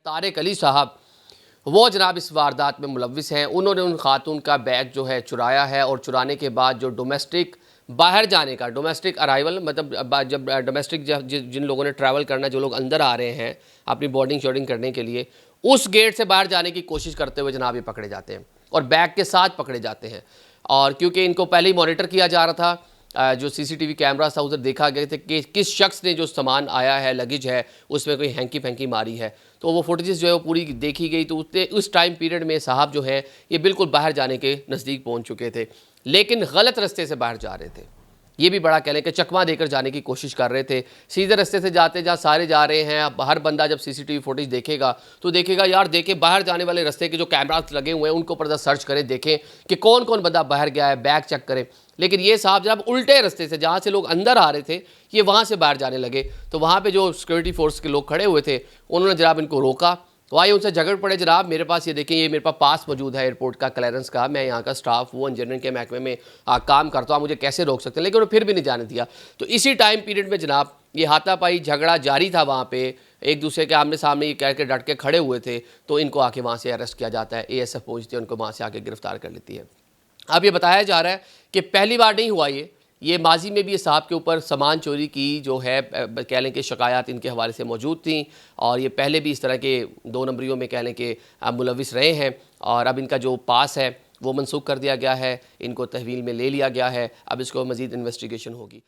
طارق علی صاحب وہ جناب اس واردات میں ملوث ہیں. انہوں نے ان خاتون کا بیگ جو ہے چرایا ہے، اور چرانے کے بعد جو ڈومیسٹک باہر جانے کا ڈومیسٹک ارائیول، مطلب جب ڈومیسٹک جن لوگوں نے ٹریول کرنا، جو لوگ اندر آ رہے ہیں اپنی بورڈنگ شورڈنگ کرنے کے لیے، اس گیٹ سے باہر جانے کی کوشش کرتے ہوئے جناب یہ پکڑے جاتے ہیں اور بیگ کے ساتھ پکڑے جاتے ہیں. اور کیونکہ ان کو پہلے ہی مانیٹر کیا جا رہا تھا، جو سی سی ٹی وی کیمرہ تھا ادھر دیکھا گیا تھا کہ کس شخص نے جو سامان آیا ہے، لگیج ہے، اس میں کوئی ہینکی پھینکی ماری ہے. تو وہ فوٹیجز جو ہے وہ پوری دیکھی گئی. تو اس ٹائم پیریڈ میں صاحب جو ہیں یہ بالکل باہر جانے کے نزدیک پہنچ چکے تھے، لیکن غلط رستے سے باہر جا رہے تھے. یہ بھی بڑا کہہ لیں کہ چکمہ دے کر جانے کی کوشش کر رہے تھے. سیدھے رستے سے جاتے جہاں سارے جا رہے ہیں. اب ہر بندہ جب سی سی ٹی وی فوٹیج دیکھے گا تو دیکھے گا یار دیکھیں باہر جانے والے رستے کے جو کیمراز لگے ہوئے ہیں ان کو پردہ سرچ کریں، دیکھیں کہ کون کون بندہ باہر گیا ہے، بیگ چیک کریں. لیکن یہ صاحب جب الٹے رستے سے جہاں سے لوگ اندر آ رہے تھے یہ وہاں سے باہر جانے لگے. تو وہاں پہ جو سیکورٹی فورس کے لوگ کھڑے ہوئے تھے انہوں نے جناب ان کو روکا. تو آئے ان سے جھگڑ پڑے، جناب میرے پاس یہ دیکھیں، یہ میرے پاس موجود ہے ایئرپورٹ کا کلیئرنس کا، میں یہاں کا سٹاف ہوں، انجینئرنگ کے محکمے میں کام کرتا ہوں، مجھے کیسے روک سکتے ہیں؟ لیکن انہوں نے پھر بھی نہیں جانے دیا. تو اسی ٹائم پیریڈ میں جناب یہ ہاتھا پائی جھگڑا جاری تھا. وہاں پہ ایک دوسرے کے آمنے سامنے یہ کہہ کے ڈٹ کے کھڑے ہوئے تھے. تو ان کو آ کے وہاں سے اریسٹ کیا جاتا ہے. اے ایس ایف پہنچتی ہے، ان کو وہاں سے آ کے گرفتار کر لیتی ہے. اب یہ بتایا جا رہا ہے کہ پہلی بار نہیں ہوا یہ ماضی میں بھی یہ صاحب کے اوپر سامان چوری کی جو ہے کہہ لیں کہ شکایات ان کے حوالے سے موجود تھیں، اور یہ پہلے بھی اس طرح کے 2 نمبریوں میں کہہ لیں کہ ملوث رہے ہیں. اور اب ان کا جو پاس ہے وہ منسوخ کر دیا گیا ہے، ان کو تحویل میں لے لیا گیا ہے. اب اس کو مزید انویسٹیگیشن ہوگی.